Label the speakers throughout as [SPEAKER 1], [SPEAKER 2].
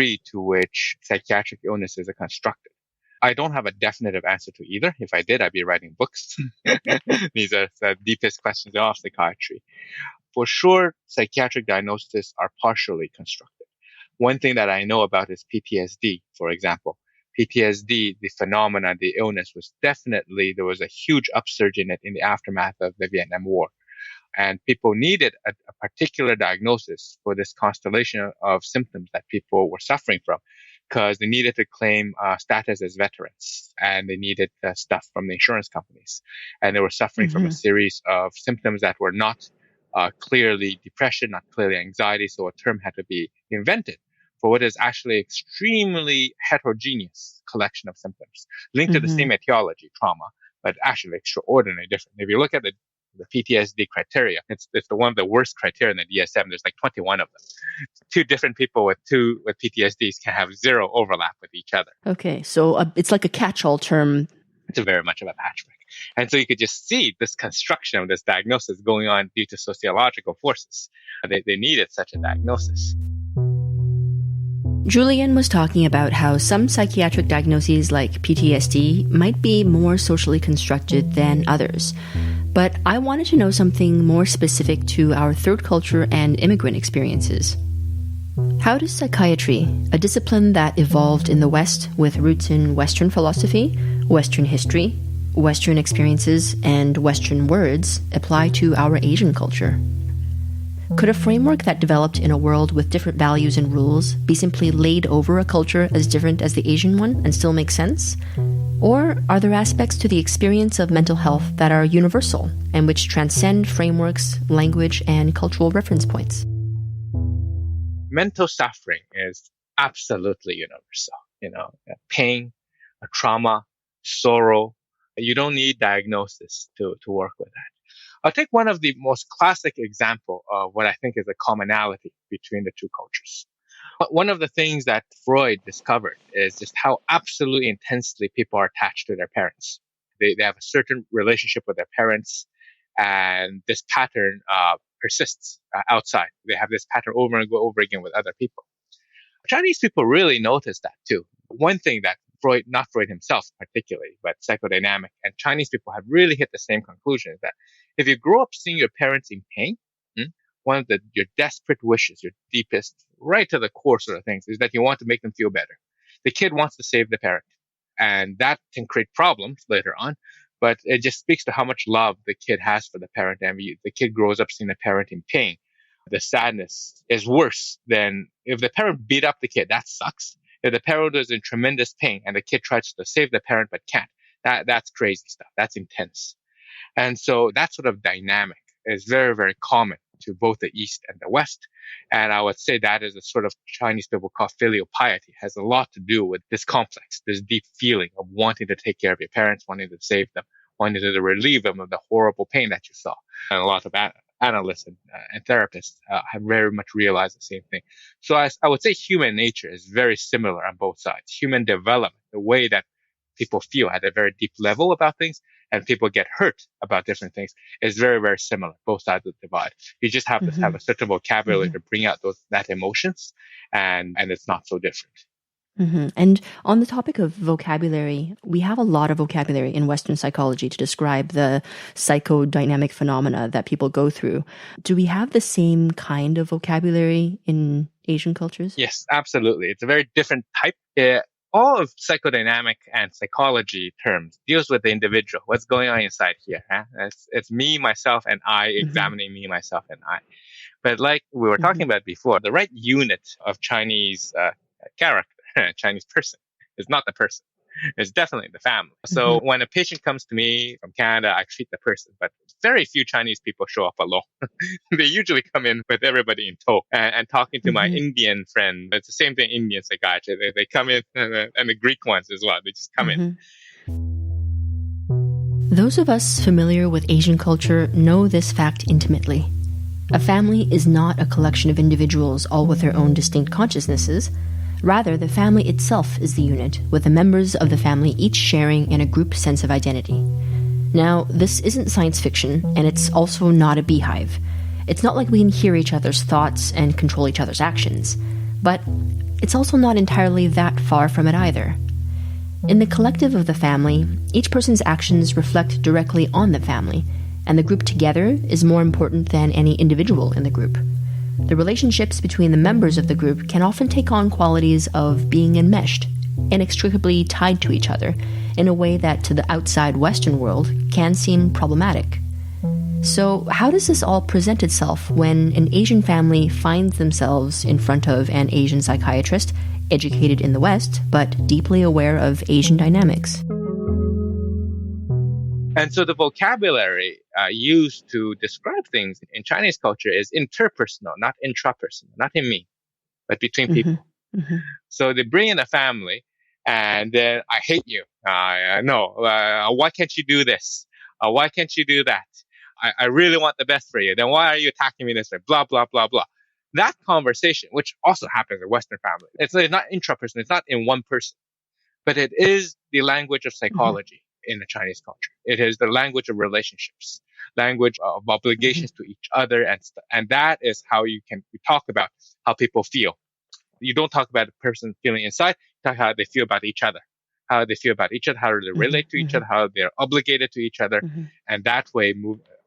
[SPEAKER 1] degree to which psychiatric illnesses are constructed. I don't have a definitive answer to either. If I did, I'd be writing books. These are the deepest questions of psychiatry. For sure, psychiatric diagnoses are partially constructed. One thing that I know about is PTSD, for example. PTSD, the phenomena, the illness there was a huge upsurge in it in the aftermath of the Vietnam War. And people needed a particular diagnosis for this constellation of symptoms that people were suffering from, because they needed to claim status as veterans, and they needed stuff from the insurance companies. And they were suffering from a series of symptoms that were not clearly depression, not clearly anxiety, so a term had to be invented for what is actually extremely heterogeneous collection of symptoms linked to the same etiology, trauma, but actually extraordinarily different. If you look at the PTSD criteria, it's the one of the worst criteria in the DSM. There's like 21 of them. Two different people with PTSDs can have zero overlap with each other.
[SPEAKER 2] Okay, so it's like a catch-all term.
[SPEAKER 1] It's very much of a patchwork. And so you could just see this construction of this diagnosis going on due to sociological forces. They needed such a diagnosis.
[SPEAKER 2] Julian was talking about how some psychiatric diagnoses like PTSD might be more socially constructed than others. But I wanted to know something more specific to our third culture and immigrant experiences. How does psychiatry, a discipline that evolved in the West with roots in Western philosophy, Western history, Western experiences, and Western words, apply to our Asian culture? Could a framework that developed in a world with different values and rules be simply laid over a culture as different as the Asian one and still make sense? Or are there aspects to the experience of mental health that are universal and which transcend frameworks, language, and cultural reference points?
[SPEAKER 1] Mental suffering is absolutely universal. Pain, a trauma, sorrow. You don't need diagnosis to work with that. I'll take one of the most classic example of what I think is a commonality between the two cultures. One of the things that Freud discovered is just how absolutely intensely people are attached to their parents. They have a certain relationship with their parents, and this pattern persists outside. They have this pattern over and over again with other people. Chinese people really notice that too. One thing that not Freud himself particularly, but psychodynamic and Chinese people have really hit the same conclusion, is that if you grow up seeing your parents in pain, one of your desperate wishes, your deepest, right to the core sort of things, is that you want to make them feel better. The kid wants to save the parent, and that can create problems later on, but it just speaks to how much love the kid has for the parent. And the kid grows up seeing the parent in pain. The sadness is worse than if the parent beat up the kid. That sucks. If the parent is in tremendous pain and the kid tries to save the parent but can't, that's crazy stuff. That's intense. And so that sort of dynamic is very, very common to both the East and the West. And I would say that is a sort of Chinese people call filial piety. It has a lot to do with this complex, this deep feeling of wanting to take care of your parents, wanting to save them, wanting to relieve them of the horrible pain that you saw. And a lot of analysts and therapists have very much realized the same thing. So I would say human nature is very similar on both sides. Human development, the way that people feel at a very deep level about things and people get hurt about different things, is very, very similar, both sides of the divide. You just have to have a certain vocabulary to bring out that emotions, and it's not so different.
[SPEAKER 2] And on the topic of vocabulary, we have a lot of vocabulary in Western psychology to describe the psychodynamic phenomena that people go through. Do we have the same kind of vocabulary in Asian cultures?
[SPEAKER 1] Yes, absolutely. It's a very different type. All of psychodynamic and psychology terms deals with the individual. What's going on inside here? Huh? It's me, myself, and I examining me, myself, and I. But like we were talking about before, the right unit of Chinese character, Chinese person, is not the person. It's definitely the family. So when a patient comes to me from Canada, I treat the person, but very few Chinese people show up alone. They usually come in with everybody in tow. And talking to my Indian friend, it's the same thing, Indian psychiatry. They come in, and the Greek ones as well. They just come in.
[SPEAKER 2] Those of us familiar with Asian culture know this fact intimately. A family is not a collection of individuals all with their own distinct consciousnesses. Rather, the family itself is the unit, with the members of the family each sharing in a group sense of identity. Now, this isn't science fiction, and it's also not a beehive. It's not like we can hear each other's thoughts and control each other's actions. But it's also not entirely that far from it either. In the collective of the family, each person's actions reflect directly on the family, and the group together is more important than any individual in the group. The relationships between the members of the group can often take on qualities of being enmeshed, inextricably tied to each other, in a way that to the outside Western world can seem problematic. So how does this all present itself when an Asian family finds themselves in front of an Asian psychiatrist, educated in the West, but deeply aware of Asian dynamics?
[SPEAKER 1] And so the vocabulary used to describe things in Chinese culture is interpersonal, not intrapersonal, not in me, but between people. Mm-hmm. So they bring in a family and then I hate you. No, why can't you do this? Why can't you do that? I really want the best for you. Then why are you attacking me this way? Blah, blah, blah, blah. That conversation, which also happens in Western families, it's not intrapersonal. It's not in one person, but it is the language of psychology in the Chinese culture. It is the language of relationships, language of obligations to each other. And that is how you talk about how people feel. You don't talk about the person feeling inside, you talk how they feel about each other. How they feel about each other, how they relate to each other, how they're obligated to each other. And that way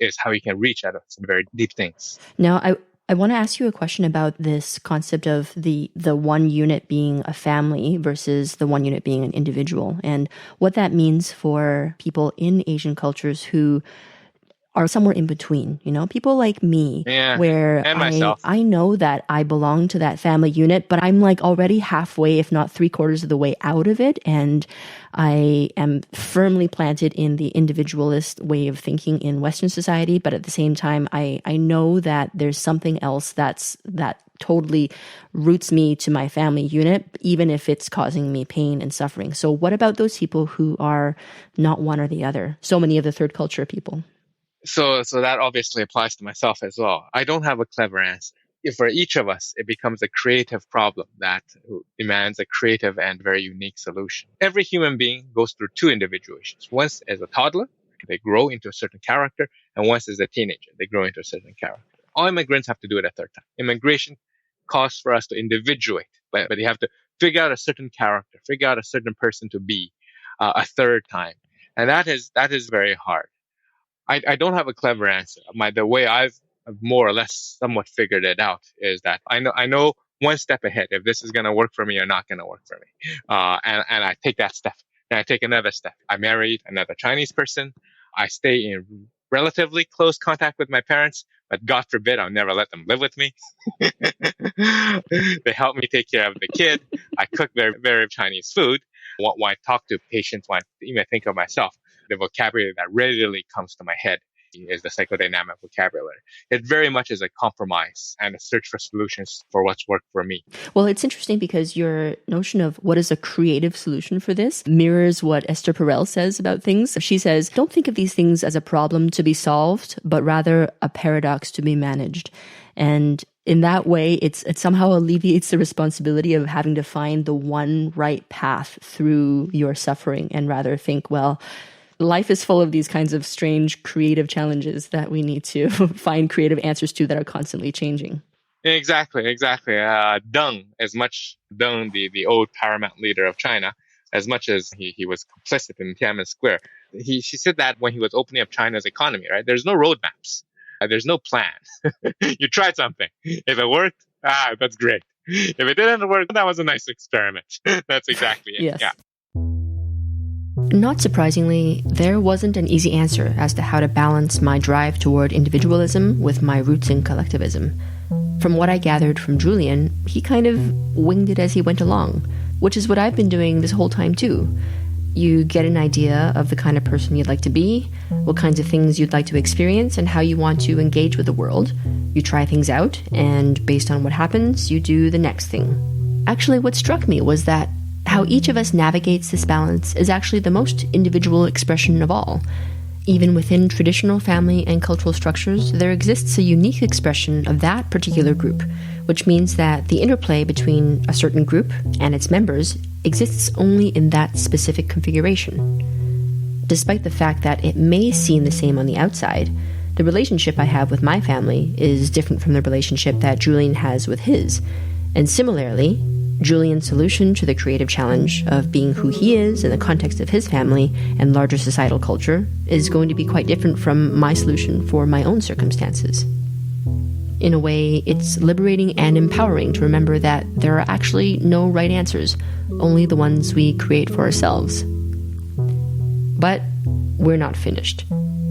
[SPEAKER 1] is how you can reach out of some very deep things.
[SPEAKER 2] Now, I want to ask you a question about this concept of the one unit being a family versus the one unit being an individual, and what that means for people in Asian cultures who are somewhere in between, people like me,
[SPEAKER 1] where
[SPEAKER 2] I know that I belong to that family unit, but I'm like already halfway, if not 3/4 of the way out of it. And I am firmly planted in the individualist way of thinking in Western society. But at the same time, I know that there's something else that totally roots me to my family unit, even if it's causing me pain and suffering. So what about those people who are not one or the other? So many of the third culture people.
[SPEAKER 1] So that obviously applies to myself as well. I don't have a clever answer. If for each of us, it becomes a creative problem that demands a creative and very unique solution. Every human being goes through two individuations. Once as a toddler, they grow into a certain character, and once as a teenager, they grow into a certain character. All immigrants have to do it a third time. Immigration calls for us to individuate, but you have to figure out a certain character, figure out a certain person to be a third time. And that is very hard. I don't have a clever answer. The way I've more or less somewhat figured it out is that I know one step ahead if this is going to work for me or not going to work for me. And I take that step. Then I take another step. I married another Chinese person. I stay in relatively close contact with my parents, but God forbid I'll never let them live with me. They help me take care of the kid. I cook very, very Chinese food. When I talk to patients, when I even think of myself, the vocabulary that readily comes to my head is the psychodynamic vocabulary. It very much is a compromise and a search for solutions for what's worked for me.
[SPEAKER 2] Well, it's interesting because your notion of what is a creative solution for this mirrors what Esther Perel says about things. She says, don't think of these things as a problem to be solved, but rather a paradox to be managed. And in that way, it somehow alleviates the responsibility of having to find the one right path through your suffering and rather think, well, life is full of these kinds of strange creative challenges that we need to find creative answers to that are constantly changing.
[SPEAKER 1] Exactly. Deng, the old paramount leader of China, as much as he was complicit in Tiananmen Square, she said that when he was opening up China's economy, right? There's no roadmaps. There's no plan. You tried something. If it worked, that's great. If it didn't work, that was a nice experiment. That's exactly it.
[SPEAKER 2] Yes.
[SPEAKER 1] Yeah.
[SPEAKER 2] Not surprisingly, there wasn't an easy answer as to how to balance my drive toward individualism with my roots in collectivism. From what I gathered from Julian, he kind of winged it as he went along, which is what I've been doing this whole time too. You get an idea of the kind of person you'd like to be, what kinds of things you'd like to experience, and how you want to engage with the world. You try things out, and based on what happens, you do the next thing. Actually, what struck me was that how each of us navigates this balance is actually the most individual expression of all. Even within traditional family and cultural structures, there exists a unique expression of that particular group, which means that the interplay between a certain group and its members exists only in that specific configuration. Despite the fact that it may seem the same on the outside, the relationship I have with my family is different from the relationship that Julian has with his. And similarly, Julian's solution to the creative challenge of being who he is in the context of his family and larger societal culture is going to be quite different from my solution for my own circumstances. In a way, it's liberating and empowering to remember that there are actually no right answers, only the ones we create for ourselves. But we're not finished.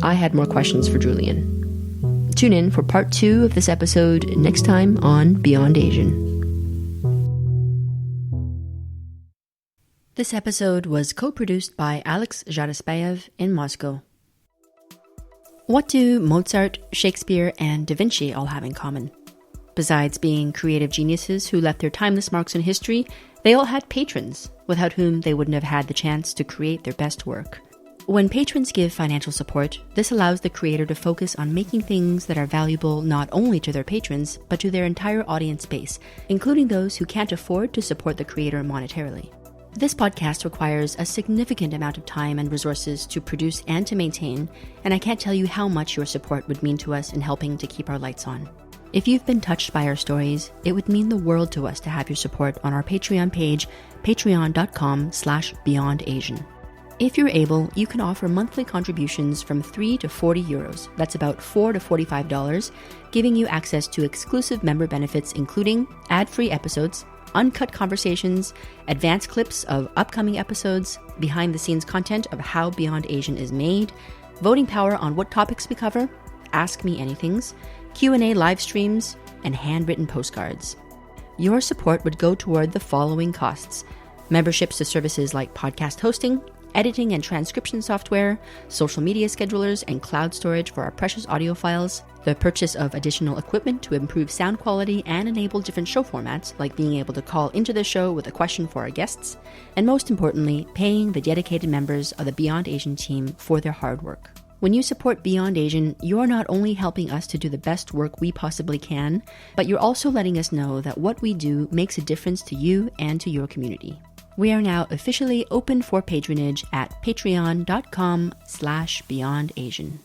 [SPEAKER 2] I had more questions for Julian. Tune in for part 2 of this episode next time on Beyond Asian. This episode was co-produced by Alex Zharaspayev in Moscow. What do Mozart, Shakespeare, and Da Vinci all have in common? Besides being creative geniuses who left their timeless marks in history, they all had patrons, without whom they wouldn't have had the chance to create their best work. When patrons give financial support, this allows the creator to focus on making things that are valuable not only to their patrons, but to their entire audience base, including those who can't afford to support the creator monetarily. This podcast requires a significant amount of time and resources to produce and to maintain, and I can't tell you how much your support would mean to us in helping to keep our lights on. If you've been touched by our stories, it would mean the world to us to have your support on our Patreon page, patreon.com/beyondasian. If you're able, you can offer monthly contributions from 3 to 40 euros. That's about $4 to $45, giving you access to exclusive member benefits including ad-free episodes, uncut conversations, advanced clips of upcoming episodes, behind-the-scenes content of how Beyond Asian is made, voting power on what topics we cover, Ask Me Anythings, Q&A live streams, and handwritten postcards. Your support would go toward the following costs: memberships to services like podcast hosting, editing and transcription software, social media schedulers, and cloud storage for our precious audio files, the purchase of additional equipment to improve sound quality and enable different show formats, like being able to call into the show with a question for our guests, and most importantly, paying the dedicated members of the Beyond Asian team for their hard work. When you support Beyond Asian, you're not only helping us to do the best work we possibly can, but you're also letting us know that what we do makes a difference to you and to your community. We are now officially open for patronage at patreon.com/beyondasian.